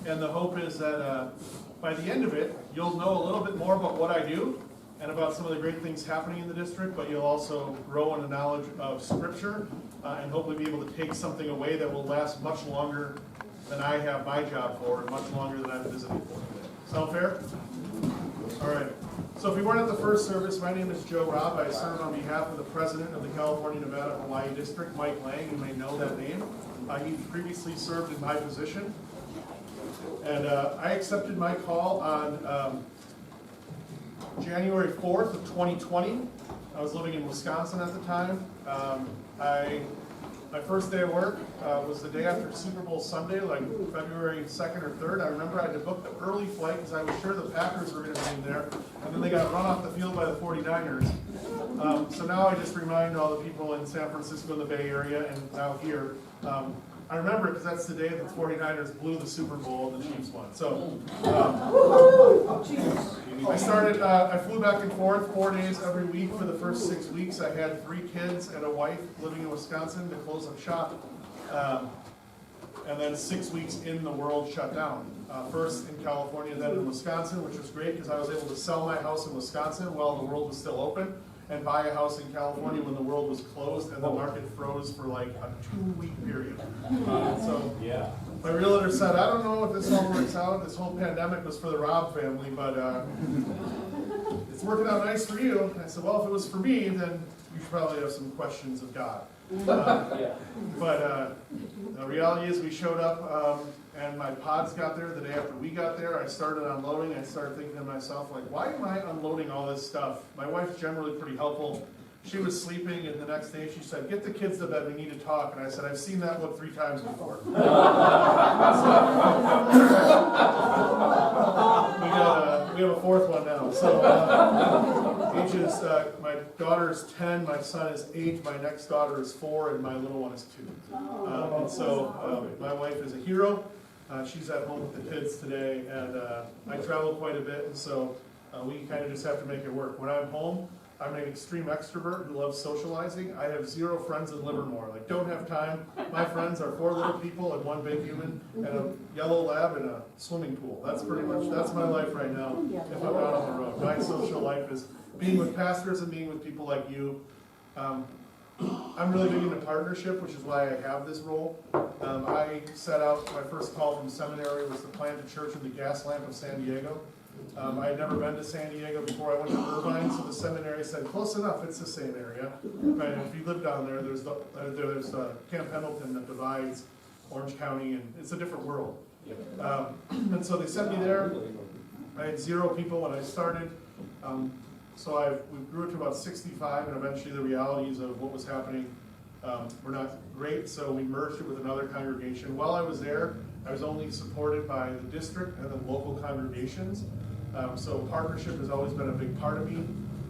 And the hope is that by the end of it, you'll know a little bit more about what I do and about some of the great things happening in the district, but you'll also grow in the knowledge of Scripture and hopefully be able to take something away that will last much longer than I have my job for and much longer than I'm visiting for today. Sound fair? All right. So if we weren't at the first service, my name is Robb. I serve on behalf of the president of the California, Nevada, Hawaii District, Mike Lang. You may know that name. He previously served in my position. And I accepted my call on January 4th of 2020. I was living in Wisconsin at the time. My first day of work was the day after Super Bowl Sunday, like February 2nd or 3rd. I remember I had to book the early flight because I was sure the Packers were going to be in there, and then they got run off the field by the 49ers. So now I just remind all the people in San Francisco and the Bay Area and now here, I remember it because that's the day that the 49ers blew the Super Bowl and the Chiefs won. So I flew back and forth 4 days every week for the first 6 weeks. I had 3 kids and a wife living in Wisconsin to close up shop. And then 6 weeks in, the world shut down. First in California, then in Wisconsin, which was great because I was able to sell my house in Wisconsin while the world was still open, and buy a house in California when the world was closed and the market froze for like a 2-week period. So my realtor said, I don't know if this all works out. This whole pandemic was for the Robb family, but it's working out nice for you. And I said, well, if it was for me, then you should probably have some questions of God. But the reality is we showed up and my pods got there the day after we got there. I started unloading. I started thinking to myself, like, why am I unloading all this stuff? My wife's generally pretty helpful. She was sleeping, and the next day she said, get the kids to bed, we need to talk. And I said, I've seen that look 3 times before. We have a 4th one now. So ages, my daughter's 10, my son is 8, my next daughter is 4, and my little one is 2. And so my wife is a hero. She's at home with the kids today, and I travel quite a bit, and so we kind of just have to make it work. When I'm home, I'm an extreme extrovert who loves socializing. I have 0 friends in Livermore. Like, don't have time. My friends are 4 little people and 1 big human and a yellow lab and a swimming pool. That's my life right now if I'm out on the road. My social life is being with pastors and being with people like you. I'm really big into partnership, which is why I have this role. I set out, my first call from seminary was to plant a church in the gas lamp of San Diego. I had never been to San Diego before I went to Irvine, so the seminary said, close enough, it's the same area. Right, and if you live down there, there's Camp Pendleton that divides Orange County, and it's a different world. And so they sent me there. I had 0 people when I started. So we grew it to about 65, and eventually the realities of what was happening were not great, so we merged it with another congregation. While I was there, I was only supported by the district and the local congregations. So partnership has always been a big part of me.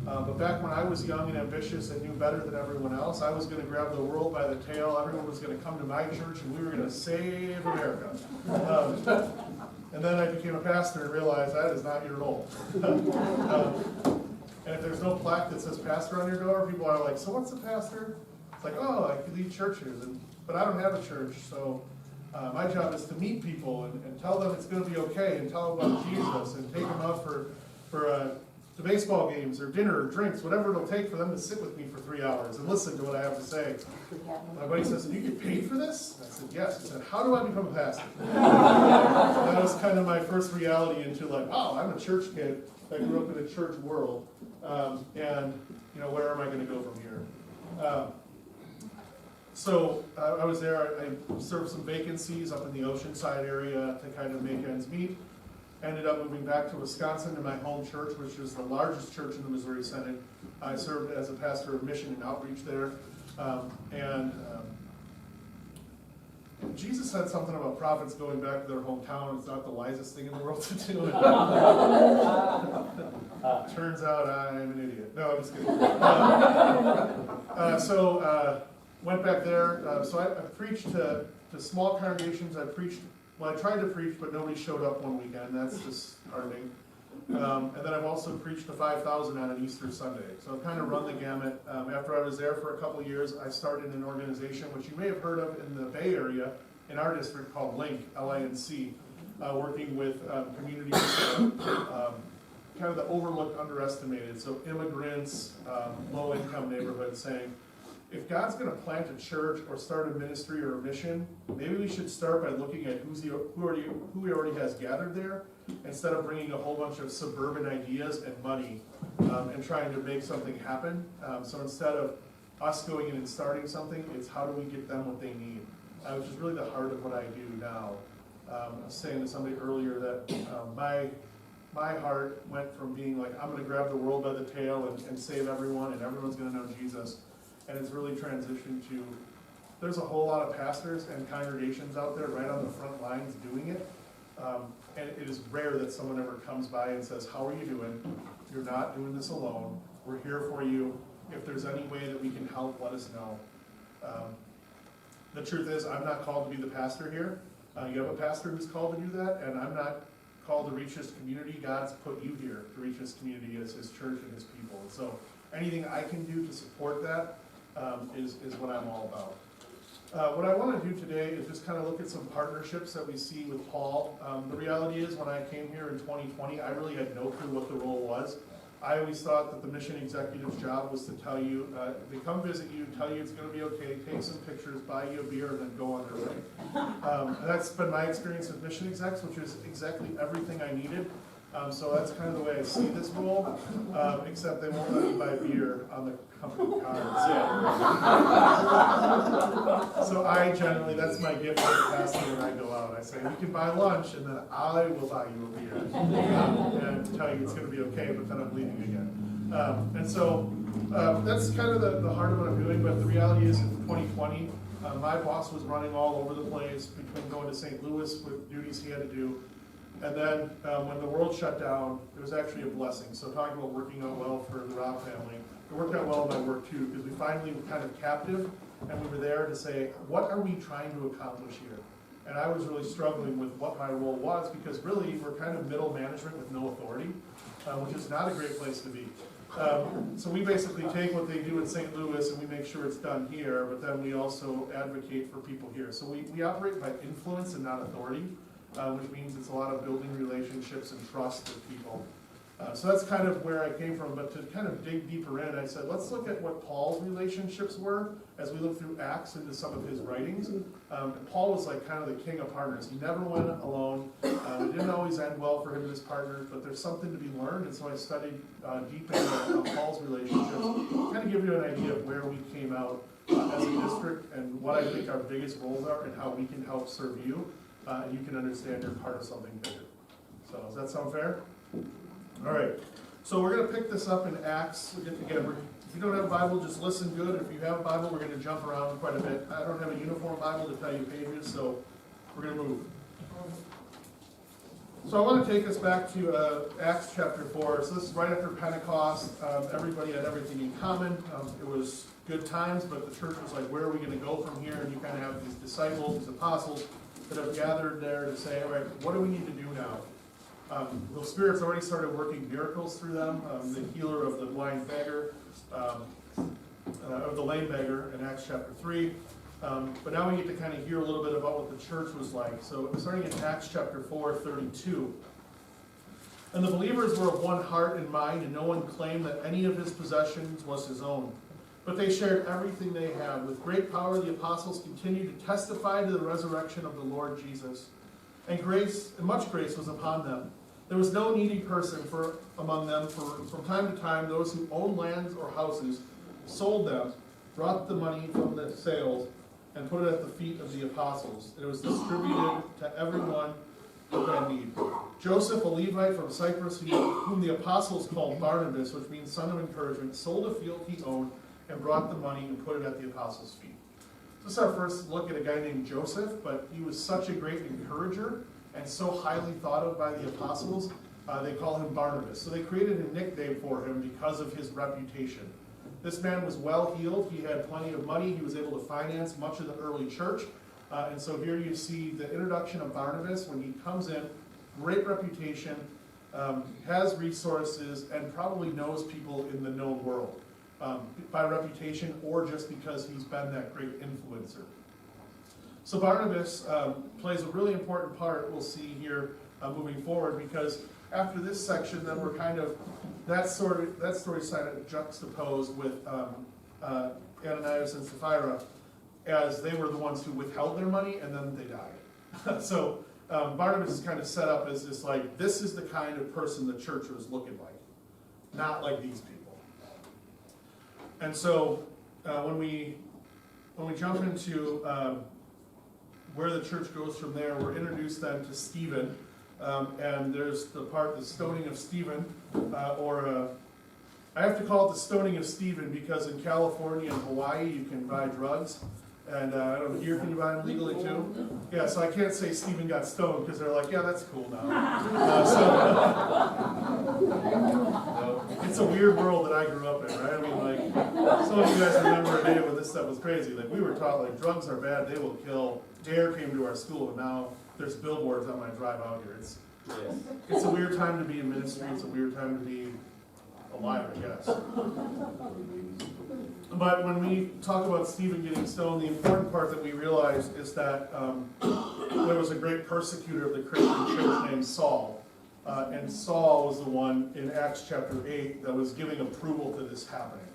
But back when I was young and ambitious and knew better than everyone else, I was going to grab the world by the tail. Everyone was going to come to my church, and we were going to save America. And then I became a pastor and realized that is not your role. And if there's no plaque that says pastor on your door, people are like, so what's a pastor? It's like, oh, I lead churches. But I don't have a church, so my job is to meet people and tell them it's going to be okay, and tell them about Jesus, and take them out for the baseball games or dinner or drinks, whatever it'll take for them to sit with me for 3 hours and listen to what I have to say. My buddy says, do you get paid for this? I said, yes. He said, how do I become a pastor? That was kind of my first reality into like, wow, I'm a church kid that grew up in a church world, and where am I going to go from here? So I was there. I served some vacancies up in the Oceanside area to kind of make ends meet. Ended up moving back to Wisconsin to my home church, which is the largest church in the Missouri Synod. I served as a pastor of mission and outreach there. Jesus said something about prophets going back to their hometown. It's not the wisest thing in the world to do. Turns out I'm an idiot. No, I'm just kidding. Went back there. So I preached to small congregations. I tried to preach, but nobody showed up one weekend. That's disheartening. And then I've also preached to 5,000 on an Easter Sunday. So I've kind of run the gamut. After I was there for a couple of years, I started an organization, which you may have heard of in the Bay Area, in our district, called LINC, L-I-N-C. working with communities, kind of the overlooked, underestimated, so immigrants, low-income neighborhoods, saying, if God's going to plant a church or start a ministry or a mission, maybe we should start by looking at who he already has gathered there, instead of bringing a whole bunch of suburban ideas and money and trying to make something happen. So instead of us going in and starting something, it's how do we get them what they need, which is really the heart of what I do now. I was saying to somebody earlier that my heart went from being like, I'm going to grab the world by the tail and save everyone, and everyone's going to know Jesus. And it's really transitioned to, there's a whole lot of pastors and congregations out there right on the front lines doing it. And it is rare that someone ever comes by and says, how are you doing? You're not doing this alone. We're here for you. If there's any way that we can help, let us know. The truth is, I'm not called to be the pastor here. You have a pastor who's called to do that, and I'm not called to reach this community. God's put you here to reach this community as his church and his people. And so anything I can do to support that is what I'm all about. What I want to do today is just kind of look at some partnerships that we see with Paul. The reality is, when I came here in 2020, I really had no clue what the role was. I always thought that the mission executive's job was to tell you, they come visit you, tell you it's going to be okay, take some pictures, buy you a beer, and then go on their way. That's been my experience with mission execs, which is exactly everything I needed. So that's kind of the way I see this role, except they won't let you buy beer on the company cards. So I generally, that's my gift to the pastor when I go out. I say, we can buy lunch, and then I will buy you a beer and tell you it's going to be okay, but then I'm leaving again. And so that's kind of the heart of what I'm doing, but the reality is in 2020, my boss was running all over the place between going to St. Louis with duties he had to do. And then when the world shut down, it was actually a blessing. So talking about working out well for the Robb family, it worked out well in my work too, because we finally were kind of captive, and we were there to say, what are we trying to accomplish here? And I was really struggling with what my role was, because really we're kind of middle management with no authority, which is not a great place to be. So we basically take what they do in St. Louis and we make sure it's done here, but then we also advocate for people here. So we operate by influence and not authority. Which means it's a lot of building relationships and trust with people. So that's kind of where I came from, but to kind of dig deeper in, I said, let's look at what Paul's relationships were as we look through Acts into some of his writings. Paul was like kind of the king of partners. He never went alone. It didn't always end well for him and his partners, but there's something to be learned, and so I studied deep into Paul's relationships, kind of give you an idea of where we came out as a district and what I think our biggest roles are and how we can help serve you. And you can understand you're part of something bigger. So does that sound fair? All right. So we're going to pick this up in Acts. Again, if you don't have a Bible, just listen good. If you have a Bible, we're going to jump around quite a bit. I don't have a uniform Bible to tell you pages, so we're going to move. So I want to take us back to Acts chapter 4. So this is right after Pentecost. Everybody had everything in common. It was good times, but the church was like, where are we going to go from here? And you kind of have these disciples, these apostles, that have gathered there to say, all right, what do we need to do now? The Spirit's already started working miracles through them. The healer of the blind beggar, of the lame beggar in Acts chapter 3. But now we get to kind of hear a little bit about what the church was like. So starting in Acts chapter 4:32. And the believers were of one heart and mind, and no one claimed that any of his possessions was his own. But they shared everything they had. With great power, the apostles continued to testify to the resurrection of the Lord Jesus. And much grace was upon them. There was no needy person among them, for from time to time, those who owned lands or houses sold them, brought the money from the sales, and put it at the feet of the apostles. And it was distributed to everyone who had need. Joseph, a Levite from Cyprus, whom the apostles called Barnabas, which means son of encouragement, sold a field he owned, and brought the money and put it at the apostles' feet. This is our first look at a guy named Joseph, but he was such a great encourager and so highly thought of by the apostles, they call him Barnabas. So they created a nickname for him because of his reputation. This man was well heeled. He had plenty of money. He was able to finance much of the early church. And so here you see the introduction of Barnabas when he comes in, great reputation, has resources, and probably knows people in the known world. By reputation or just because he's been that great influencer. So Barnabas plays a really important part, we'll see here moving forward, because after this section, then we're kind of, that story kind of juxtaposed with Ananias and Sapphira, as they were the ones who withheld their money and then they died. So Barnabas is kind of set up as this, like, this is the kind of person the church was looking like, not like these people. And so when we jump into where the church goes from there, we're introduced then to Stephen, and there's the stoning of Stephen, I have to call it the stoning of Stephen because in California and Hawaii you can buy drugs, and I don't know, here can you buy them legally too? Yeah, so I can't say Stephen got stoned because they're like, yeah, that's cool now. It's a weird world that I grew up in, right? I mean, like, some of you guys remember a day when this stuff was crazy. Like, we were taught, like, drugs are bad, they will kill. Dare came to our school, and now there's billboards on my drive out here. It's a weird time to be in ministry. It's a weird time to be alive, I guess. But when we talk about Stephen getting stoned, the important part that we realize is that there was a great persecutor of the Christian church named Saul. And Saul was the one in Acts chapter 8 that was giving approval to this happening.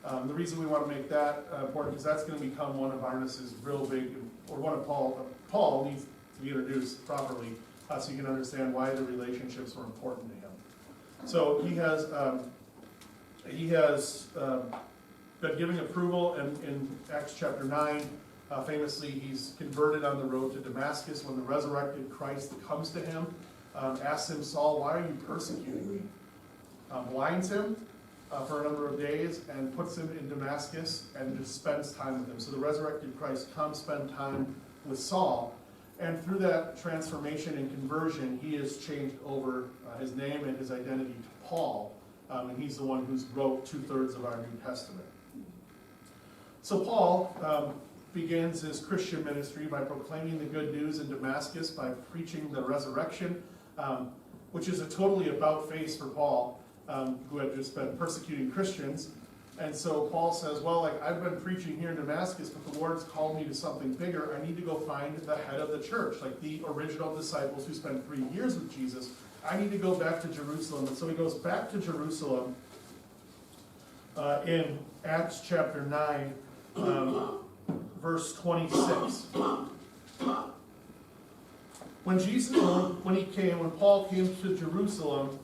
The reason we want to make that important is that's going to become one of Barnabas's real big, or one of Paul needs to be introduced properly so you can understand why the relationships were important to him. So he has been giving approval in Acts chapter 9. Famously, he's converted on the road to Damascus when the resurrected Christ comes to him, asks him, Saul, why are you persecuting me? Blinds him for a number of days and puts him in Damascus and just spends time with him. So the resurrected Christ comes spend time with Saul, and through that transformation and conversion, he has changed over his name and his identity to Paul, and he's the one who's wrote 2/3 of our New Testament. So Paul begins his Christian ministry by proclaiming the good news in Damascus, by preaching the resurrection, which is a totally about-face for Paul, who had just been persecuting Christians. And so Paul says, well, like, I've been preaching here in Damascus, but the Lord's called me to something bigger. I need to go find the head of the church, like the original disciples who spent 3 years with Jesus. I need to go back to Jerusalem. And so he goes back to Jerusalem in Acts chapter 9, verse 26. When Paul came to Jerusalem,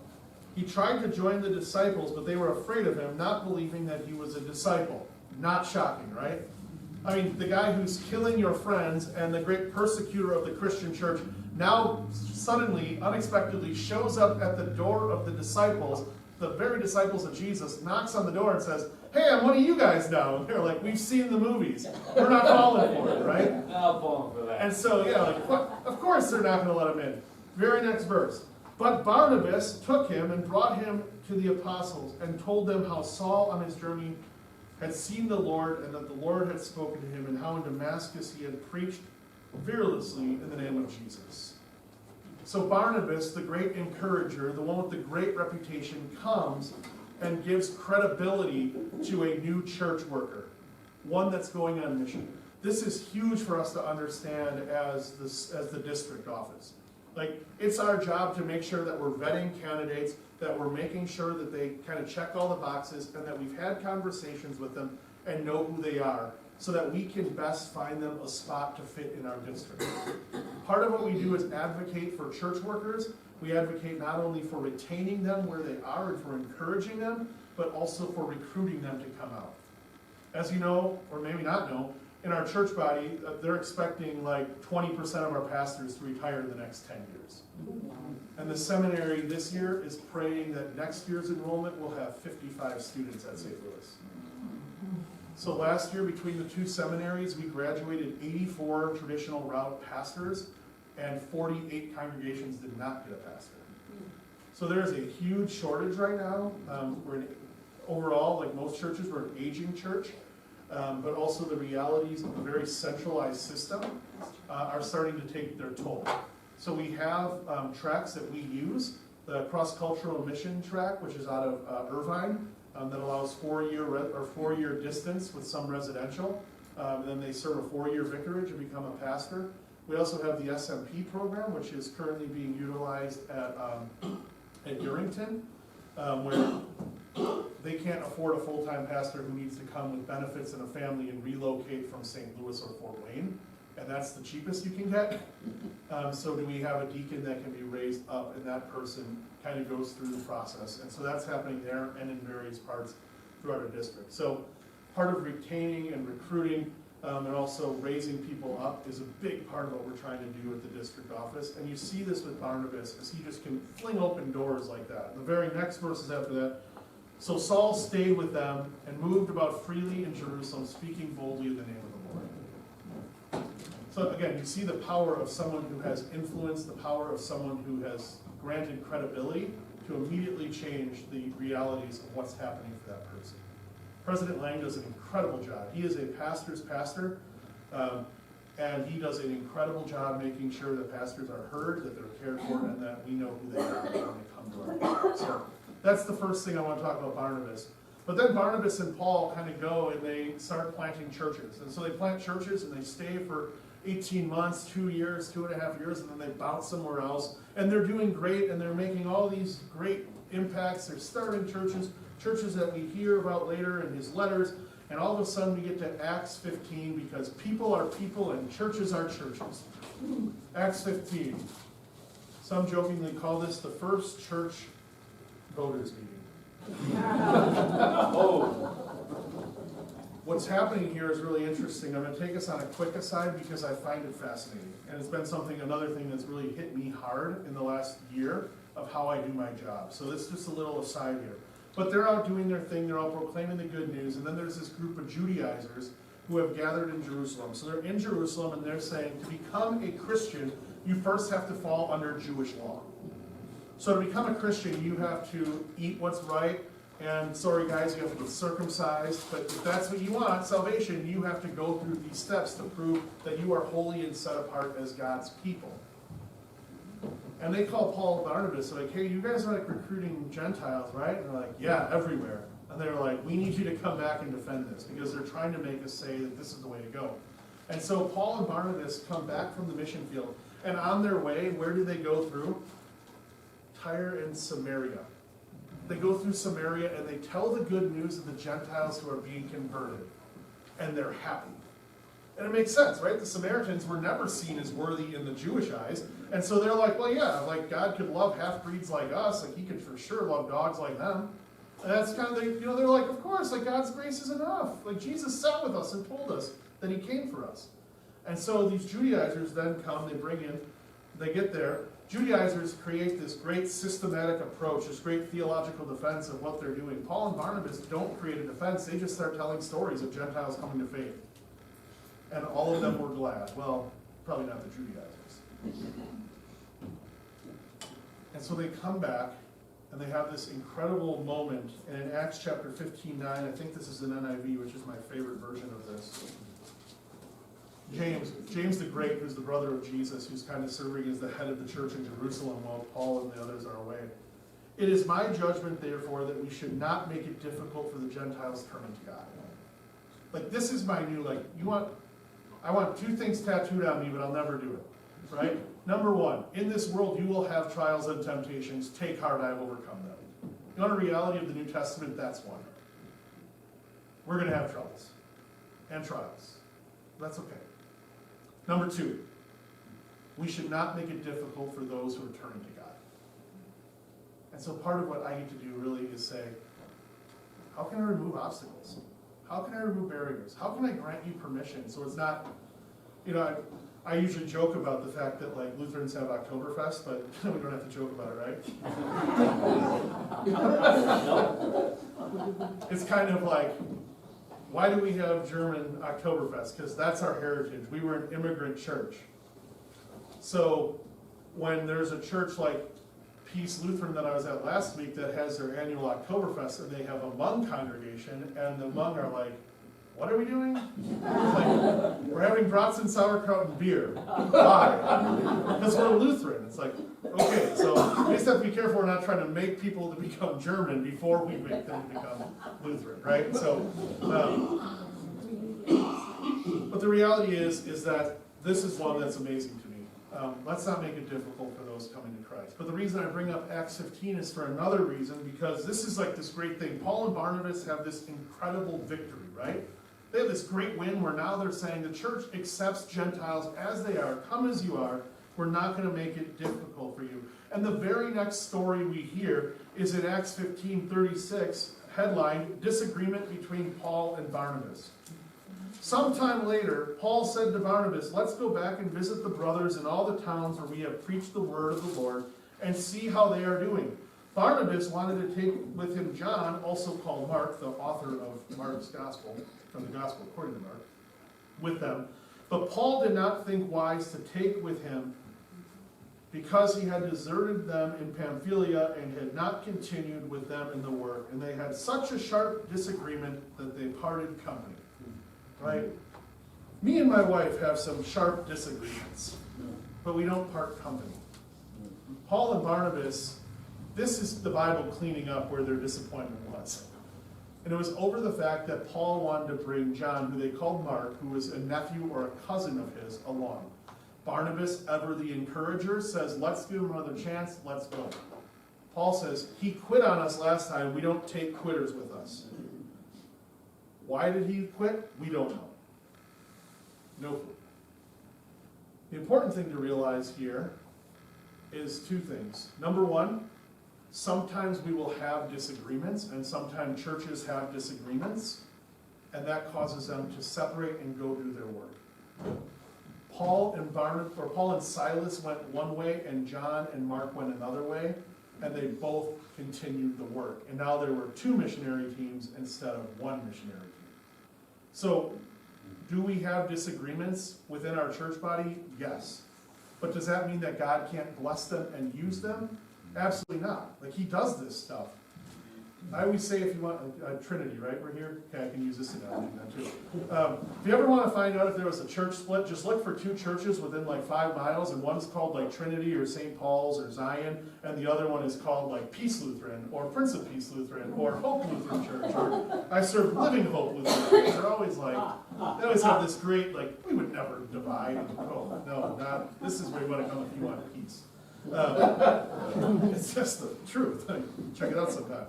he tried to join the disciples, but they were afraid of him, not believing that he was a disciple. Not shocking, right? I mean, the guy who's killing your friends and the great persecutor of the Christian church now suddenly, unexpectedly shows up at the door of the disciples, the very disciples of Jesus, knocks on the door and says, hey, I'm one of you guys now. And they're like, we've seen the movies. We're not falling for it, right? I'll fall for that. And so, yeah, like, of course they're not going to let him in. Very next verse. But Barnabas took him and brought him to the apostles and told them how Saul on his journey had seen the Lord and that the Lord had spoken to him and how in Damascus he had preached fearlessly in the name of Jesus. So Barnabas, the great encourager, the one with the great reputation, comes and gives credibility to a new church worker, one that's going on mission. This is huge for us to understand as the district office. Like, it's our job to make sure that we're vetting candidates, that we're making sure that they kind of check all the boxes, and that we've had conversations with them and know who they are, so that we can best find them a spot to fit in our district. Part of what we do is advocate for church workers. We advocate not only for retaining them where they are and for encouraging them, but also for recruiting them to come out. As you know, or maybe not know, in our church body, they're expecting like 20% of our pastors to retire in the next 10 years. And the seminary this year is praying that next year's enrollment will have 55 students at St. Louis. So last year, between the two seminaries, we graduated 84 traditional route pastors, and 48 congregations did not get a pastor. So there's a huge shortage right now. Overall, like most churches, we're an aging church. But also the realities of a very centralized system are starting to take their toll. So we have tracks that we use, the cross-cultural mission track, which is out of Irvine, that allows 4-year distance with some residential. Then they serve a 4-year vicarage and become a pastor. We also have the SMP program, which is currently being utilized at Urington, where they can't afford a full-time pastor who needs to come with benefits and a family and relocate from St. Louis or Fort Wayne, and that's the cheapest you can get. So do we have a deacon that can be raised up, and that person kind of goes through the process. And so that's happening there and in various parts throughout our district. So part of retaining and recruiting and also raising people up is a big part of what we're trying to do at the district office. And you see this with Barnabas, as he just can fling open doors like that. The very next verses after that, so Saul stayed with them and moved about freely in Jerusalem, speaking boldly in the name of the Lord. So again, you see the power of someone who has influence, the power of someone who has granted credibility to immediately change the realities of what's happening for that person. President Lang does an incredible job. He is a pastor's pastor, and he does an incredible job making sure that pastors are heard, that they're cared for, and that we know who they are when they come to our. So that's the first thing I want to talk about Barnabas. But then Barnabas and Paul kind of go and they start planting churches. And so they plant churches and they stay for 18 months, 2 years, 2.5 years, and then they bounce somewhere else. And they're doing great, and they're making all these great impacts. They're starting churches that we hear about later in his letters, and all of a sudden we get to Acts 15 because people are people and churches are churches. Acts 15. Some jokingly call this the first church voters meeting. Oh. What's happening here is really interesting. I'm going to take us on a quick aside because I find it fascinating. And it's been another thing that's really hit me hard in the last year of how I do my job. So this is just a little aside here. But they're out doing their thing, they're all proclaiming the good news, and then there's this group of Judaizers who have gathered in Jerusalem. So they're in Jerusalem and they're saying to become a Christian, you first have to fall under Jewish law. So to become a Christian, you have to eat what's right, and sorry guys, you have to get circumcised, but if that's what you want, salvation, you have to go through these steps to prove that you are holy and set apart as God's people. And they call Paul and Barnabas, like, hey, you guys are like recruiting Gentiles, right? And they're like, yeah, everywhere. And they're like, we need you to come back and defend this, because they're trying to make us say that this is the way to go. And so Paul and Barnabas come back from the mission field, and on their way, where do they go through? Tyre and Samaria. They go through Samaria and they tell the good news of the Gentiles who are being converted. And they're happy. And it makes sense, right? The Samaritans were never seen as worthy in the Jewish eyes. And so they're like, well, yeah, like God could love half-breeds like us. Like he could for sure love dogs like them. And that's kind of, they're like, of course, like God's grace is enough. Like Jesus sat with us and told us that he came for us. And so these Judaizers then come, they get there. Judaizers create this great systematic approach, this great theological defense of what they're doing. Paul and Barnabas don't create a defense, they just start telling stories of Gentiles coming to faith. And all of them were glad. Well, probably not the Judaizers. And so they come back, and they have this incredible moment. And in Acts chapter 15:9, I think this is an NIV, which is my favorite version of this. James the Great, who's the brother of Jesus, who's kind of serving as the head of the church in Jerusalem while Paul and the others are away. It is my judgment, therefore, that we should not make it difficult for the Gentiles turning to God. Like, this is my new, I want 2 things tattooed on me, but I'll never do it, right? Number 1, in this world you will have trials and temptations. Take heart, I have overcome them. You want a reality of the New Testament? That's one. We're going to have troubles and trials. That's okay. Number 2, we should not make it difficult for those who are turning to God. And so part of what I need to do really is say, how can I remove obstacles? How can I remove barriers? How can I grant you permission so it's not, I usually joke about the fact that like Lutherans have Oktoberfest, but we don't have to joke about it, right? It's kind of like, why do we have German Oktoberfest? Because that's our heritage. We were an immigrant church. So when there's a church like Peace Lutheran that I was at last week that has their annual Oktoberfest, and they have a Hmong congregation, and the Hmong are like, what are we doing? Like, we're having brats and sauerkraut and beer. Why? Because we're Lutheran. It's like, okay, so we just have to be careful we're not trying to make people to become German before we make them become Lutheran, right? So, But the reality is that this is one that's amazing to me. Let's not make it difficult for those coming to Christ. But the reason I bring up Acts 15 is for another reason, because this is like this great thing. Paul and Barnabas have this incredible victory, right? They have this great win where now they're saying the church accepts Gentiles as they are, come as you are. We're not going to make it difficult for you. And the very next story we hear is in Acts 15:36, headline, Disagreement Between Paul and Barnabas. Sometime later, Paul said to Barnabas, let's go back and visit the brothers in all the towns where we have preached the word of the Lord and see how they are doing. Barnabas wanted to take with him John, also called Mark, the author of Mark's gospel, from the gospel according to Mark, with them. But Paul did not think wise to take with him because he had deserted them in Pamphylia and had not continued with them in the work. And they had such a sharp disagreement that they parted company. Right? Me and my wife have some sharp disagreements, but we don't part company. Paul and Barnabas, this is the Bible cleaning up where their disappointment was. And it was over the fact that Paul wanted to bring John, who they called Mark, who was a nephew or a cousin of his, along. Barnabas, ever the encourager, says, let's give him another chance, let's go. Paul says, he quit on us last time, we don't take quitters with us. Why did he quit? We don't know. No clue. The important thing to realize here is two things. Number one, sometimes we will have disagreements, and sometimes churches have disagreements, and that causes them to separate and go do their work. Paul and Silas went one way, and John and Mark went another way, and they both continued the work. And now there were two missionary teams instead of one missionary team. So, do we have disagreements within our church body? Yes. But does that mean that God can't bless them and use them? Absolutely not. Like, he does this stuff. I always say, if you want, Trinity, right? We're here? Okay, I can use this analogy then too. If you ever want to find out if there was a church split, just look for two churches within like 5 miles, and one's called like Trinity or St. Paul's or Zion, and the other one is called like Peace Lutheran or Prince of Peace Lutheran or Hope Lutheran Church or I Serve Living Hope Lutheran Church. They're always like, they always have this great, like, we would never divide. Oh, no, not, this is where you want to come if you want peace. It's just the truth. Check it out sometime.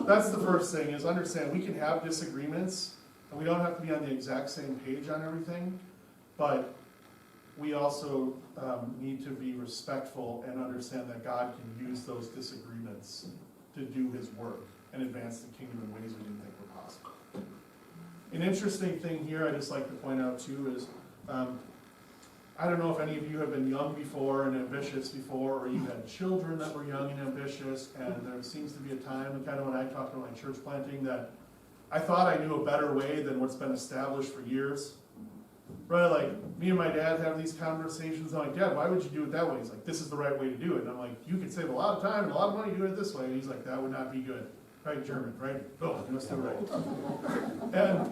That's the first thing, is understand we can have disagreements, and we don't have to be on the exact same page on everything, but we also need to be respectful and understand that God can use those disagreements to do his work and advance the kingdom in ways we didn't think were possible. An interesting thing here I'd just like to point out too is, I don't know if any of you have been young before and ambitious before, or you've had children that were young and ambitious, and there seems to be a time, and kind of when I talked about my church planting, that I thought I knew a better way than what's been established for years. Right, like, me and my dad have these conversations, I'm like, Dad, why would you do it that way? He's like, this is the right way to do it. And I'm like, you could save a lot of time and a lot of money doing it this way. And he's like, that would not be good. Right, German, right? Oh, you must do it right.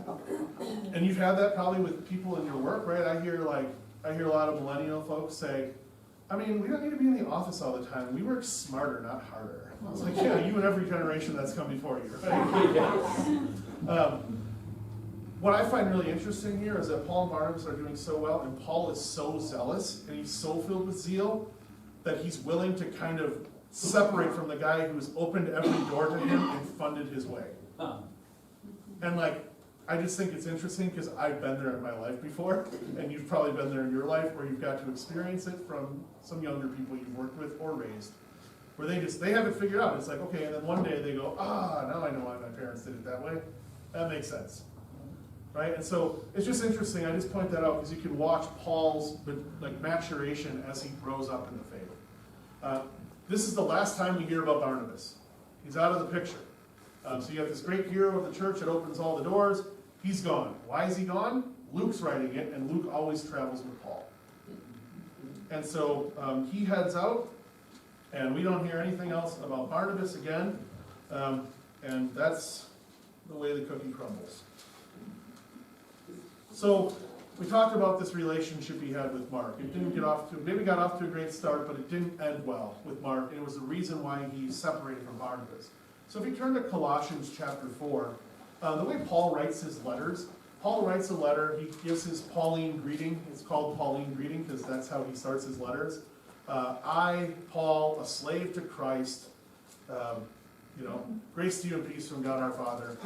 And you've had that probably with people in your work, right? I hear a lot of millennial folks say, I mean, we don't need to be in the office all the time. We work smarter, not harder. I was like, yeah, you and every generation that's come before you, right? What I find really interesting here is that Paul and Barnabas are doing so well, and Paul is so zealous, and he's so filled with zeal, that he's willing to kind of separate from the guy who's opened every door to him and funded his way. And like, I just think it's interesting because I've been there in my life before, and you've probably been there in your life where you've got to experience it from some younger people you've worked with or raised, where they have it figured out. It's like, okay, and then one day they go, now I know why my parents did it that way. That makes sense. Right? And so it's just interesting. I just point that out because you can watch Paul's maturation as he grows up in the faith. This is the last time we hear about Barnabas. He's out of the picture. So you have this great hero of the church that opens all the doors. He's gone. Why is he gone? Luke's writing it, and Luke always travels with Paul. And so he heads out, and we don't hear anything else about Barnabas again. And that's the way the cookie crumbles. So we talked about this relationship he had with Mark. It didn't maybe got off to a great start, but it didn't end well with Mark, and it was the reason why he separated from Barnabas. So if you turn to Colossians chapter 4, the way Paul writes his letters, Paul writes a letter. He gives his Pauline greeting. It's called Pauline greeting because that's how he starts his letters. I, Paul, a slave to Christ, grace to you and peace from God our Father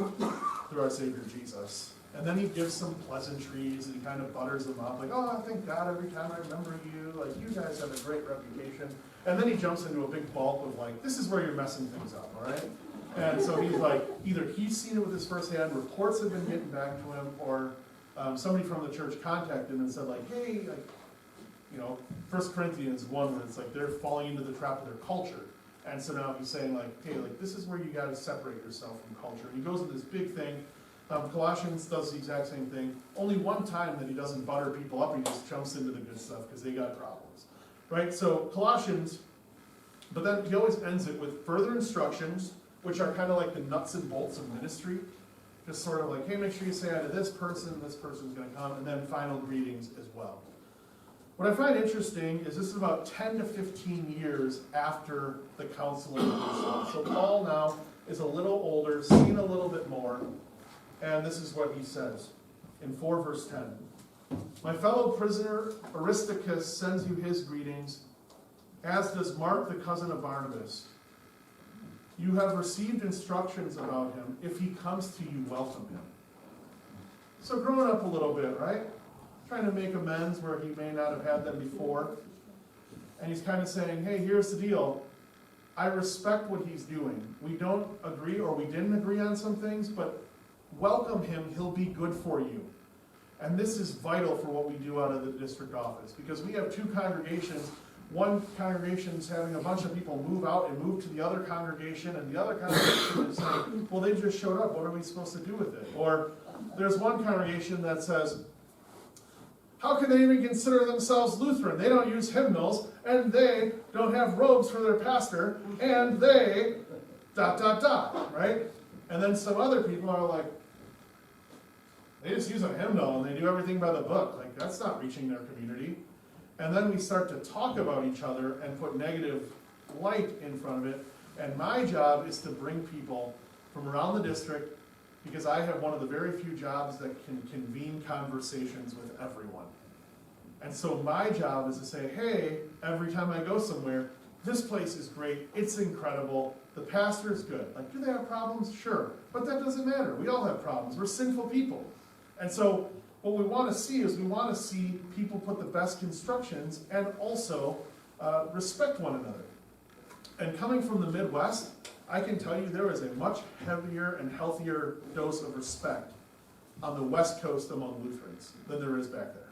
through our Savior Jesus. And then he gives some pleasantries and he kind of butters them up, like, oh, I thank God every time I remember you, like, you guys have a great reputation. And then he jumps into a big bulk of, like, this is where you're messing things up, all right? And so he's like, either he's seen it with his first hand, reports have been getting back to him, or somebody from the church contacted him and said, like, hey, like, 1 Corinthians 1, where it's like they're falling into the trap of their culture. And so now he's saying, like, hey, like, this is where you got to separate yourself from culture. And he goes into this big thing. Colossians does the exact same thing. Only one time that he doesn't butter people up, he just jumps into the good stuff because they got problems. Right? So Colossians, but then he always ends it with further instructions, which are kind of like the nuts and bolts of ministry. Just sort of like, hey, make sure you say hi to this person's going to come, and then final greetings as well. What I find interesting is this is about 10 to 15 years after the Council of Jerusalem. So Paul now is a little older, seen a little bit more, and this is what he says in 4 verse 10. My fellow prisoner Aristarchus sends you his greetings, as does Mark, the cousin of Barnabas. You have received instructions about him. If he comes to you, welcome him. So growing up a little bit, right? Trying to make amends where he may not have had them before. And he's kind of saying, hey, here's the deal. I respect what he's doing. We don't agree, or we didn't agree on some things, but welcome him. He'll be good for you. And this is vital for what we do out of the district office, because we have two congregations. One congregation is having a bunch of people move out and move to the other congregation, and the other congregation is saying, well, they just showed up. What are we supposed to do with it? Or there's one congregation that says, how can they even consider themselves Lutheran? They don't use hymnals, and they don't have robes for their pastor, and they ... right? And then some other people are like, they just use a hymnal, and they do everything by the book. Like, that's not reaching their community. And then we start to talk about each other and put negative light in front of it. And my job is to bring people from around the district, because I have one of the very few jobs that can convene conversations with everyone. And so my job is to say, hey, every time I go somewhere, this place is great, it's incredible, the pastor is good. Like, do they have problems? Sure. But that doesn't matter. We all have problems. We're sinful people. And so what we want to see is we want to see people put the best constructions and also respect one another. And coming from the Midwest, I can tell you there is a much heavier and healthier dose of respect on the West Coast among Lutherans than there is back there.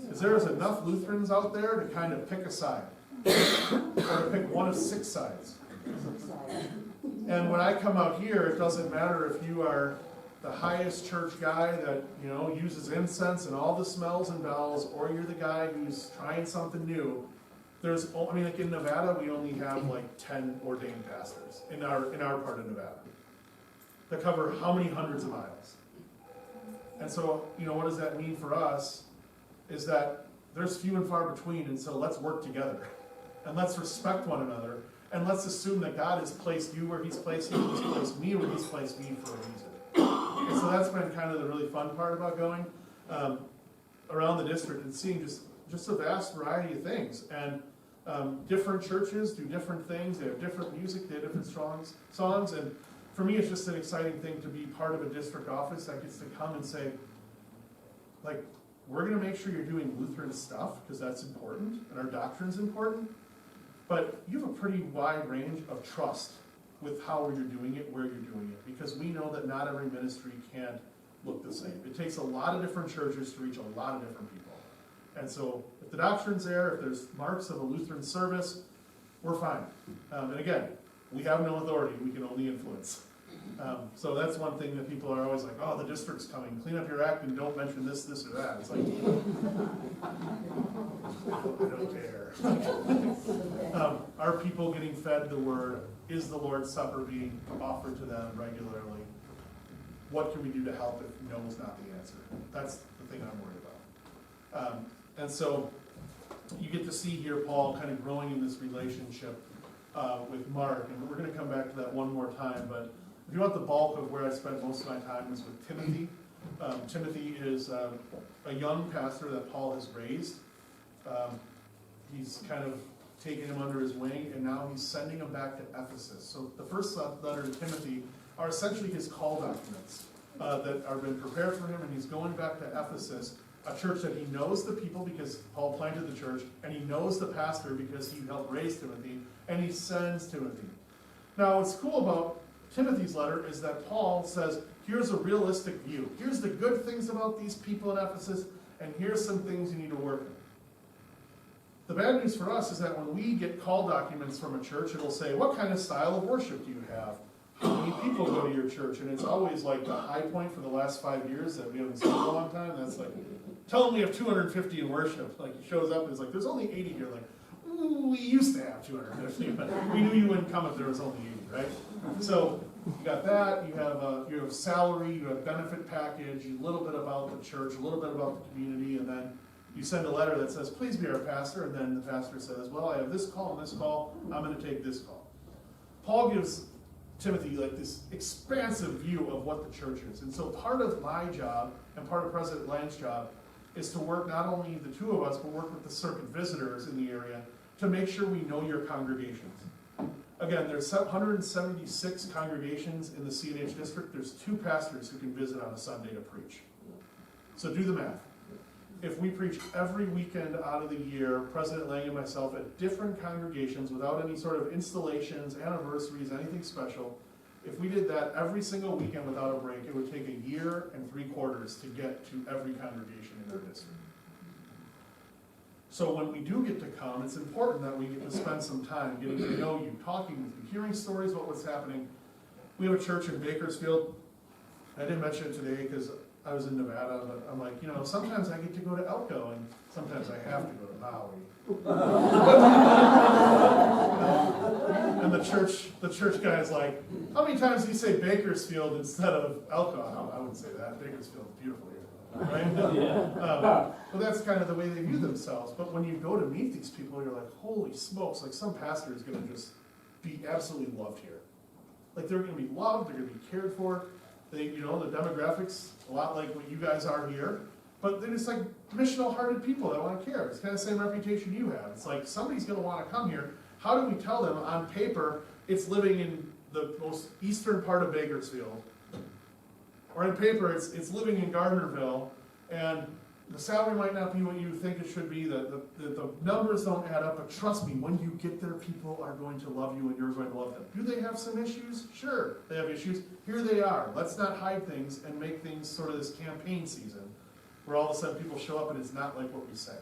Because there is enough Lutherans out there to kind of pick a side, or to pick one of 6 sides. And when I come out here, it doesn't matter if you are the highest church guy that, uses incense and all the smells and bells, or you're the guy who's trying something new. Like in Nevada, we only have like 10 ordained pastors in our part of Nevada that cover how many hundreds of miles. And so, what does that mean for us is that there's few and far between, and so let's work together and let's respect one another, and let's assume that God has placed you where he's placed you, he's placed me where he's placed me for a reason. And so that's been kind of the really fun part about going around the district and seeing just a vast variety of things. And different churches do different things. They have different music. They have different songs. And for me, it's just an exciting thing to be part of a district office that gets to come and say, like, we're going to make sure you're doing Lutheran stuff because that's important and our doctrine's important. But you have a pretty wide range of trust with how you're doing it, where you're doing it, because we know that not every ministry can look the same. It takes a lot of different churches to reach a lot of different people. And so if the doctrine's there, if there's marks of a Lutheran service, we're fine. And again, we have no authority, we can only influence. So that's one thing that people are always like, oh, the district's coming, clean up your act and don't mention this, this, or that. It's like, I don't care. Are people getting fed the word? Is the Lord's Supper being offered to them regularly? What can we do to help if no is not the answer? That's the thing I'm worried about. And so you get to see here Paul kind of growing in this relationship with Mark, and we're going to come back to that one more time, but if you want the bulk of where I spent most of my time was with Timothy. Timothy is a young pastor that Paul has raised. He's kind of taken him under his wing, and now he's sending him back to Ephesus. So the first letter to Timothy are essentially his call documents that are been prepared for him, and he's going back to Ephesus, a church that he knows the people because Paul planted the church, and he knows the pastor because he helped raise Timothy, and he sends Timothy. Now, what's cool about Timothy's letter is that Paul says, here's a realistic view. Here's the good things about these people in Ephesus, and here's some things you need to work on. The bad news for us is that when we get call documents from a church, it'll say, what kind of style of worship do you have? How many people go to your church? And it's always like the high point for the last 5 years that we haven't seen in a long time. That's like, tell them we have 250 in worship. Like, he shows up and it's like, there's only 80 here. Like, ooh, we used to have 250, but we knew you wouldn't come if there was only 80, right? So you got that, you have salary, you have benefit package, a little bit about the church, a little bit about the community, and then you send a letter that says, please be our pastor, and then the pastor says, well, I have this call and this call, I'm going to take this call. Paul gives Timothy like this expansive view of what the church is. And so part of my job and part of President Lang's job is to work not only the two of us, but work with the circuit visitors in the area to make sure we know your congregations. Again, there's 176 congregations in the CNH District. There's 2 pastors who can visit on a Sunday to preach. So do the math. If we preach every weekend out of the year, President Lang and myself at different congregations without any sort of installations, anniversaries, anything special, if we did that every single weekend without a break, it would take 1 year and 3 quarters to get to every congregation in our district. So when we do get to come, it's important that we get to spend some time getting to know you, talking with you, hearing stories about what's happening. We have a church in Bakersfield. I didn't mention it today because I was in Nevada, but I'm like, sometimes I get to go to Elko, and sometimes I have to go to Maui. And the church guy is like, how many times do you say Bakersfield instead of Elko? I wouldn't say that. Bakersfield is beautiful here, right? Yeah. But that's kind of the way they view themselves. But when you go to meet these people, you're like, holy smokes, like some pastor is going to just be absolutely loved here. Like they're going to be loved, they're going to be cared for. They, the demographics, a lot like what you guys are here, but they're just like missional-hearted people that want to care. It's kind of the same reputation you have. It's like somebody's going to want to come here. How do we tell them on paper it's living in the most eastern part of Bakersfield? Or on paper it's living in Gardnerville, and the salary might not be what you think it should be, the numbers don't add up, but trust me, when you get there, people are going to love you and you're going to love them. Do they have some issues? Sure, they have issues. Here they are. Let's not hide things and make things sort of this campaign season where all of a sudden people show up and it's not like what we say.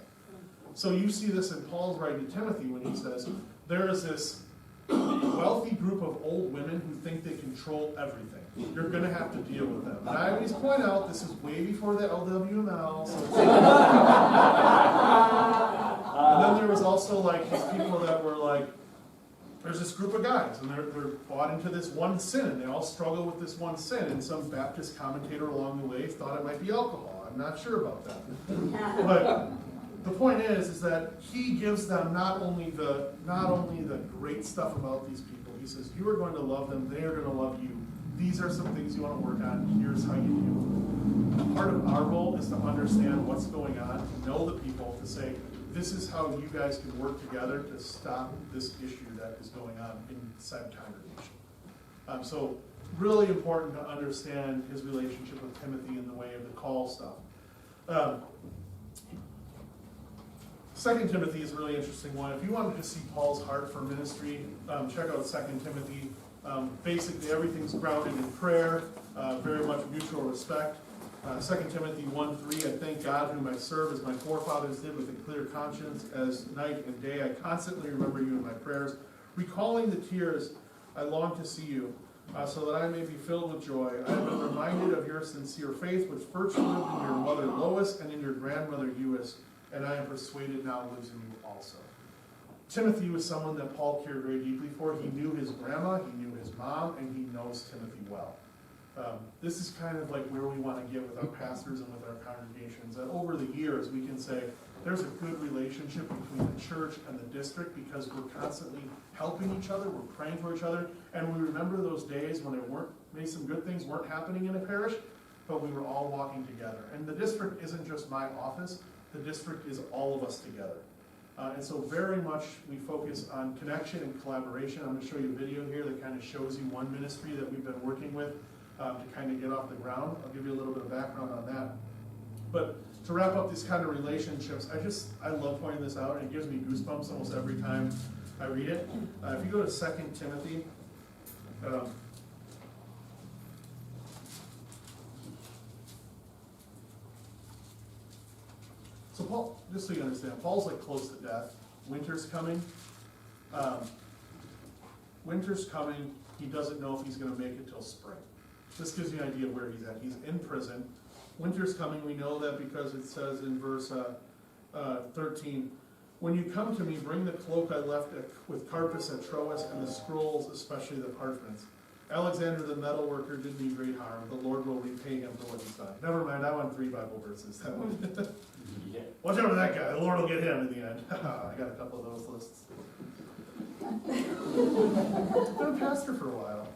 So you see this in Paul's writing to Timothy when he says, there is this wealthy group of old women who think they control everything. You're going to have to deal with them. And I always point out, this is way before the LWML. So and then there was also like these people that were like, there's this group of guys, and they're bought into this one sin, and they all struggle with this one sin, and some Baptist commentator along the way thought it might be alcohol. I'm not sure about that. But the point is that he gives them not only the great stuff about these people. He says, you are going to love them, they are going to love you. These are some things you want to work on. Here's how you do. Part of our role is to understand what's going on, to know the people, to say, this is how you guys can work together to stop this issue that is going on in said congregation. So really important to understand his relationship with Timothy in the way of the call stuff. 2 Timothy is a really interesting one. If you wanted to see Paul's heart for ministry, check out 2 Timothy. Basically, everything's grounded in prayer, very much mutual respect. 2 Timothy 1:3, I thank God whom I serve as my forefathers did with a clear conscience, as night and day I constantly remember you in my prayers, recalling the tears I long to see you, so that I may be filled with joy. I have been reminded of your sincere faith, which first lived in your mother Lois and in your grandmother Eunice, and I am persuaded now lives in you also. Timothy was someone that Paul cared very deeply for. He knew his grandma, he knew his mom, and he knows Timothy well. This is kind of like where we want to get with our pastors and with our congregations. That over the years we can say there's a good relationship between the church and the district because we're constantly helping each other, we're praying for each other, and we remember those days when maybe some good things weren't happening in a parish, but we were all walking together. And the district isn't just my office, the district is all of us together. And so very much we focus on connection and collaboration. I'm gonna show you a video here that kind of shows you one ministry that we've been working with to kind of get off the ground. I'll give you a little bit of background on that. But to wrap up these kind of relationships, I love pointing this out, and it gives me goosebumps almost every time I read it. If you go to 2 Timothy, so Paul, just so you understand, Paul's like close to death. Winter's coming. Winter's coming. He doesn't know if he's going to make it till spring. This gives you an idea of where he's at. He's in prison. Winter's coming. We know that because it says in verse 13, when you come to me, bring the cloak I left with Carpus at Troas and the scrolls, especially the parchments. Alexander the metalworker did me great harm. The Lord will repay him for what he's done. Never mind, I want 3 Bible verses. That one. Yeah. Watch out for that guy. The Lord will get him in the end. I got a couple of those lists. I've been a pastor for a while.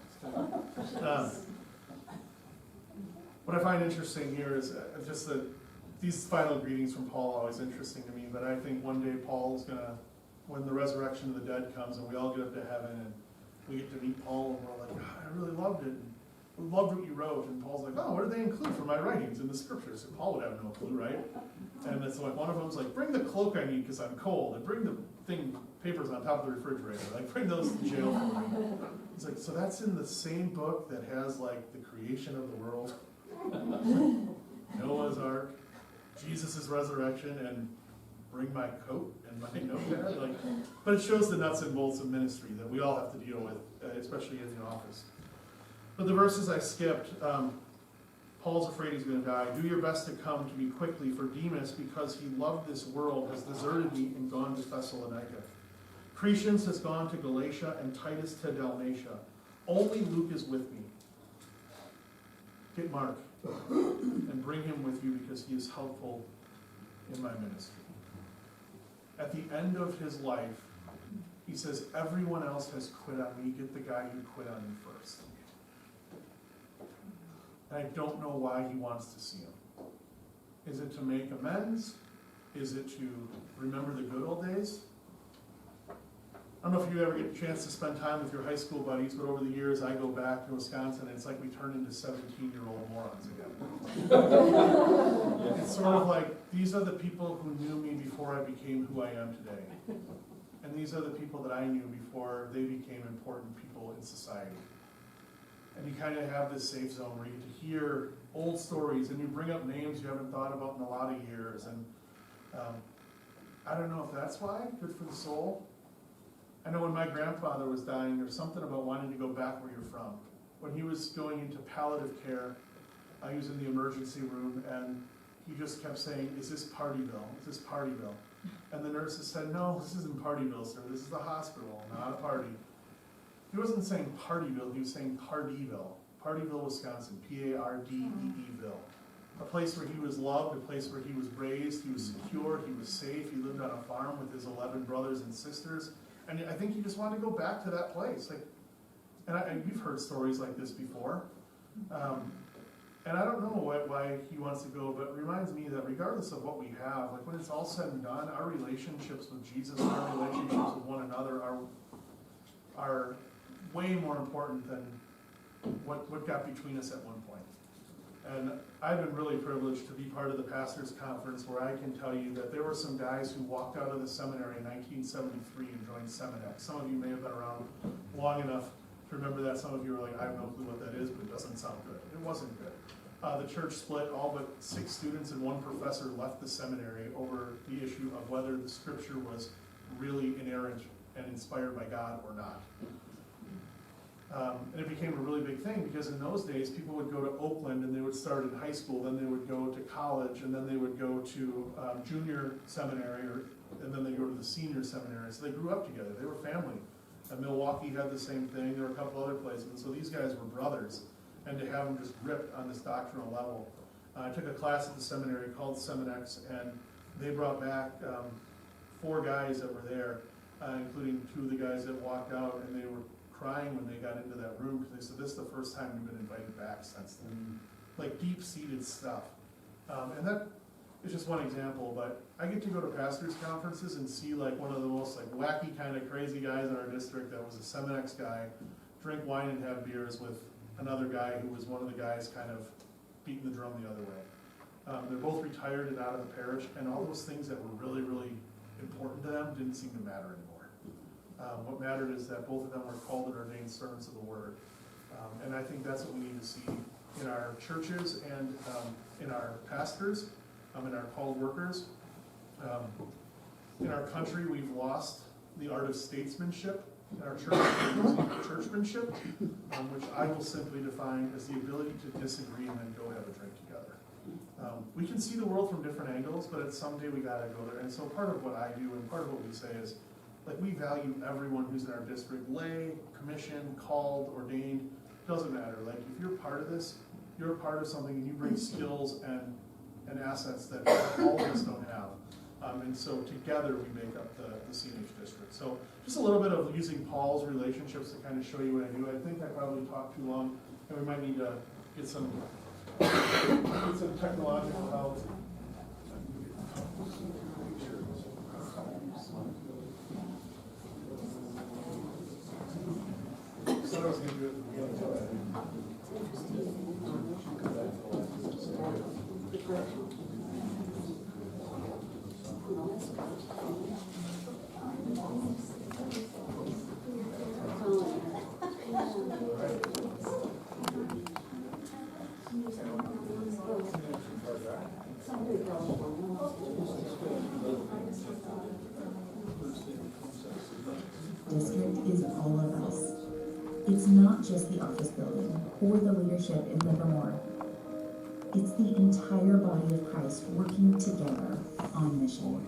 What I find interesting here is just that these final greetings from Paul are always interesting to me, but I think one day Paul's gonna, when the resurrection of the dead comes and we all get up to heaven and we get to meet Paul and we're like, God, I really loved it. And we loved what you wrote. And Paul's like, oh, what did they include for my writings in the scriptures? And Paul would have no clue, right? And it's like one of them's like, bring the cloak I need because I'm cold, and bring the papers on top of the refrigerator. Like, bring those to jail for me. He's like, so that's in the same book that has like the creation of the world, Noah's Ark, Jesus' resurrection, and bring my coat and my notepad. Like, but it shows the nuts and bolts of ministry that we all have to deal with, especially in the office. But the verses I skipped, Paul's afraid he's going to die. Do your best to come to me quickly, for Demas, because he loved this world, has deserted me and gone to Thessalonica. Crescens has gone to Galatia, and Titus to Dalmatia. Only Luke is with me. Get Mark and bring him with you because he is helpful in my ministry. At the end of his life, he says, everyone else has quit on me. Get the guy who quit on me first. And I don't know why he wants to see him. Is it to make amends? Is it to remember the good old days? I don't know if you ever get a chance to spend time with your high school buddies, but over the years I go back to Wisconsin and it's like we turn into 17-year-old morons again. It's sort of like, these are the people who knew me before I became who I am today. And these are the people that I knew before they became important people in society. And you kind of have this safe zone where you get to hear old stories and you bring up names you haven't thought about in a lot of years. And I don't know if that's why, good for the soul. I know when my grandfather was dying, there's something about wanting to go back where you're from. When he was going into palliative care, he was in the emergency room and he just kept saying, is this Partyville? Is this Partyville? And the nurses said, no, this isn't Partyville, sir. This is the hospital, not a party. He wasn't saying Partyville, he was saying Pardeeville. Pardeeville, Wisconsin, P-A-R-D-E-E-ville. A place where he was loved, a place where he was raised, he was secure, he was safe, he lived on a farm with his 11 brothers and sisters. And I think he just wanted to go back to that place. Like, and you've heard stories like this before. And I don't know why he wants to go, but it reminds me that regardless of what we have, like when it's all said and done, our relationships with Jesus and our relationships with one another are way more important than what got between us at one point. And I've been really privileged to be part of the Pastors Conference where I can tell you that there were some guys who walked out of the seminary in 1973 and joined Seminex. Some of you may have been around long enough to remember that. Some of you are like, I have no clue what that is, but it doesn't sound good. It wasn't good. The church split, all but 6 students and 1 professor left the seminary over the issue of whether the scripture was really inerrant and inspired by God or not. And it became a really big thing because in those days people would go to Oakland and they would start in high school, then they would go to college, and then they would go to junior seminary, and then they go to the senior seminary. So they grew up together. They were family. Milwaukee had the same thing. There were a couple other places. And so these guys were brothers. And to have them just ripped on this doctrinal level. I took a class at the seminary called Seminex, and they brought back 4 guys that were there, including 2 of the guys that walked out, and they were crying when they got into that room because they said, this is the first time we've been invited back since then. like deep-seated stuff. And that is just one example, but I get to go to pastors' conferences and see like one of the most like wacky kind of crazy guys in our district that was a Semenex guy drink wine and have beers with another guy who was one of the guys kind of beating the drum the other way. They're both retired and out of the parish, and all those things that were really, really important to them didn't seem to matter anymore. What mattered is that both of them were called and ordained servants of the Word. And I think that's what we need to see in our churches and in our pastors, in our called workers. In our country, we've lost the art of statesmanship. In our church, we're losing churchmanship, which I will simply define as the ability to disagree and then go have a drink together. We can see the world from different angles, but someday we gotta go there. And so part of what I do and part of what we say is, like, we value everyone who's in our district, lay, commission, called, ordained, doesn't matter. Like, if you're part of this, you're a part of something and you bring skills and assets that all of us don't have. And so together we make up the CNH district. So just a little bit of using Paul's relationships to kind of show you what I do. I think I probably talked too long, and we might need to get some technological help. So I was going to do it at the beginning. District is all of us. It's not just the office building or the leadership in Livermore. It's the entire body of Christ working together on mission.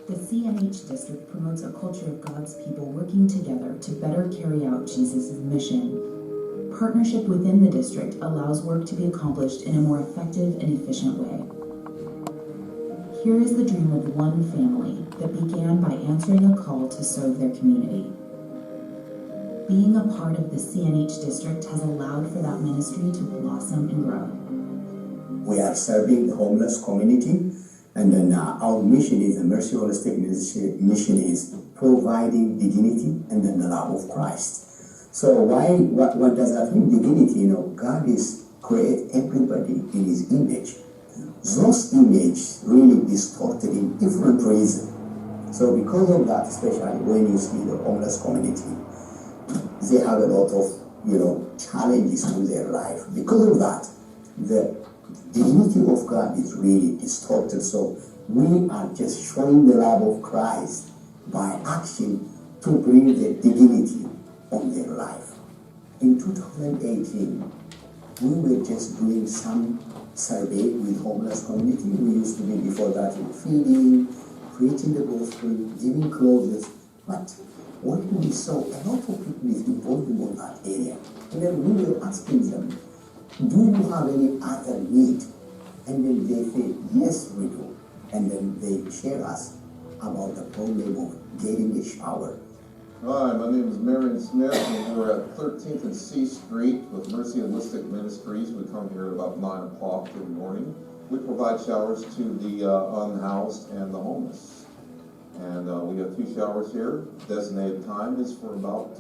The CNH District promotes a culture of God's people working together to better carry out Jesus' mission. Partnership within the district allows work to be accomplished in a more effective and efficient way. Here is the dream of one family that began by answering a call to serve their community. Being a part of the CNH District has allowed for that ministry to blossom and grow. We are serving the homeless community, and then our mission is, the Mercy Holistic mission is providing dignity and then the love of Christ. So what does that mean? Dignity, you know, God is create everybody in His image. Those images really distorted in different reasons. So because of that, especially when you see the homeless community, they have a lot of, you know, challenges in their life. Because of that, the dignity of God is really distorted. So we are just showing the love of Christ by action to bring the dignity on their life. In 2018, we were just doing some survey with homeless community. We used to be before that in feeding, preaching the gospel, giving clothes. But what we saw, a lot of people is involved in that area. And then we were asking them, do you have any other need? And then they say, yes, we do. And then they share us about the problem of getting a shower. Hi, my name is Marion Smith, and we're at 13th and C Street with Mercy Holistic Ministries. We come here at about 9 o'clock in the morning. We provide showers to the unhoused and the homeless. And we have 2 showers here. Designated time is for about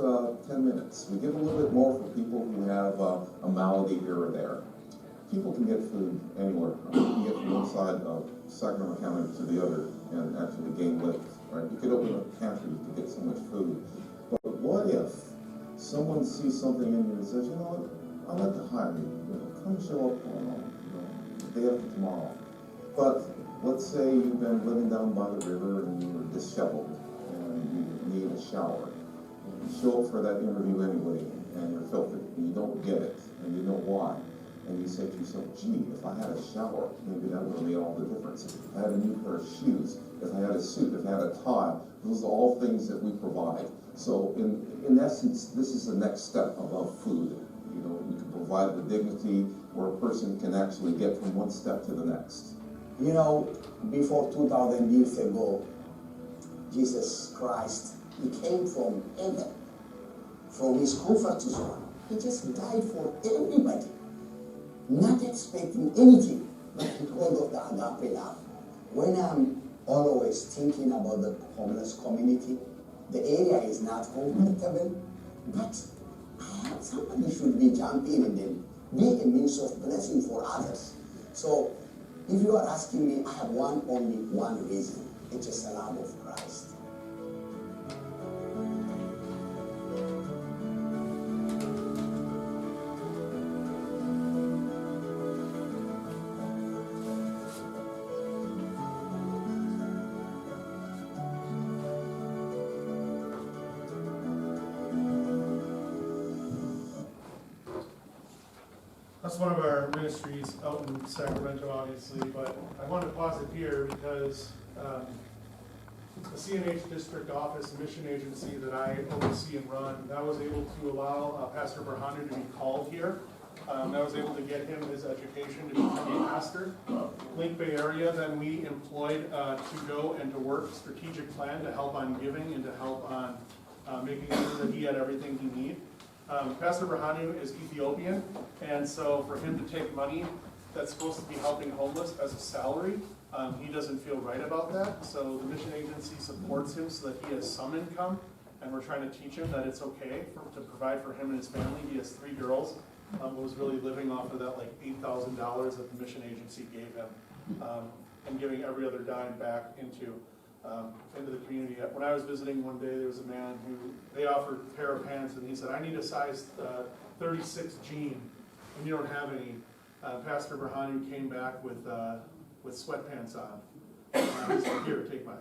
10 minutes. We give a little bit more for people who have a malady here or there. People can get food anywhere. You can get from one side of Sacramento County to the other and actually gain weight. Right? You could open up a pantry to get so much food. But what if someone sees something in you and says, you know what, I'd like to hire you. You know, come show up the day after tomorrow. But let's say you've been living down by the river and you're disheveled and you need a shower. You show up for that interview anyway and you're filthy and you don't get it and you know why. And you say to yourself, gee, if I had a shower, maybe that would have made all the difference. If I had a new pair of shoes, if I had a suit, if I had a tie, those are all things that we provide. So in essence, this is the next step above food. You know, we can provide the dignity where a person can actually get from one step to the next. You know, before 2,000 years ago, Jesus Christ, He came from heaven, from His comfort zone, He just died for everybody, not expecting anything, but because of the agape love. When I'm always thinking about the homeless community, the area is not comfortable, but somebody should be jumping and then be a means of blessing for others. So if you are asking me, I have only one reason. It's just the love of Christ. That's one of our ministries out in Sacramento, obviously, but I want to pause it here because the CNH District Office, a mission agency that I oversee and run, that was able to allow Pastor Berhanu to be called here. I was able to get him his education to become a pastor. Lake Bay area, then we employed to go and to work strategic plan to help on giving and to help on making sure that he had everything he needed. Pastor Berhanu is Ethiopian, and so for him to take money that's supposed to be helping homeless as a salary, he doesn't feel right about that. So the mission agency supports him so that he has some income, and we're trying to teach him that it's okay to provide for him and his family. He has 3 girls, was really living off of that like $8,000 that the mission agency gave him, and giving every other dime back into the community. When I was visiting one day, there was a man who, they offered a pair of pants, and he said, I need a size 36 jean, and you don't have any. Pastor Berhanu came back with sweatpants on. He said, here, take mine.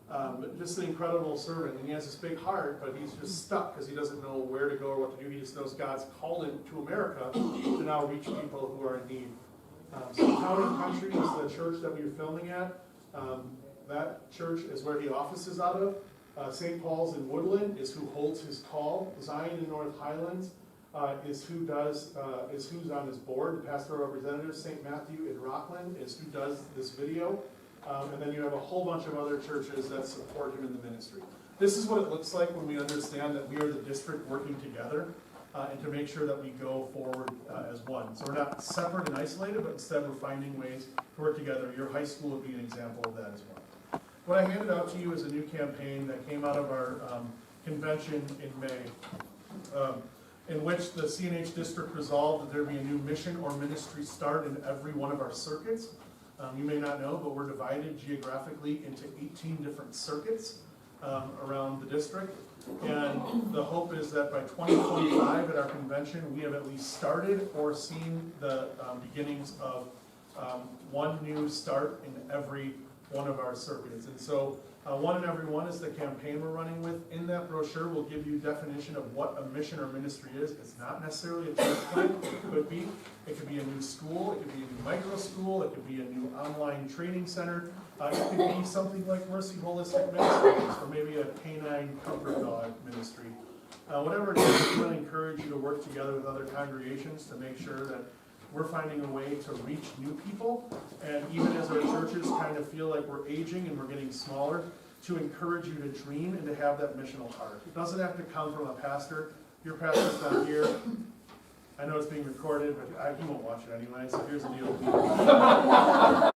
But just an incredible servant, and he has this big heart, but he's just stuck because he doesn't know where to go or what to do. He just knows God's called him to America to now reach people who are in need. So Town and Country is the church that we were filming at. That church is where the office is out of. St. Paul's in Woodland is who holds his call. Zion in North Highlands is who's on his board, the pastoral representative. St. Matthew in Rockland is who does this video. And then you have a whole bunch of other churches that support him in the ministry. This is what it looks like when we understand that we are the district working together and to make sure that we go forward as one. So we're not separate and isolated, but instead we're finding ways to work together. Your high school would be an example of that as well. What I handed out to you is a new campaign that came out of our convention in May, in which the CNH District resolved that there be a new mission or ministry start in every one of our circuits. You may not know, but we're divided geographically into 18 different circuits around the district. And the hope is that by 2025 at our convention, we have at least started or seen the beginnings of one new start in every one of our circuits. And so One in Every One is the campaign we're running with. In that brochure, we'll give you definition of what a mission or ministry is. It's not necessarily a church plant. It could be. It could be a new school. It could be a new micro school. It could be a new online training center. It could be something like Mercy Holistic Ministries, or maybe a canine comfort dog ministry. Whatever it is, we want to encourage you to work together with other congregations to make sure that we're finding a way to reach new people, and even as our churches kind of feel like we're aging and we're getting smaller, to encourage you to dream and to have that missional heart. It doesn't have to come from a pastor. Your pastor's not here. I know it's being recorded, but he won't watch it anyway, so here's the deal.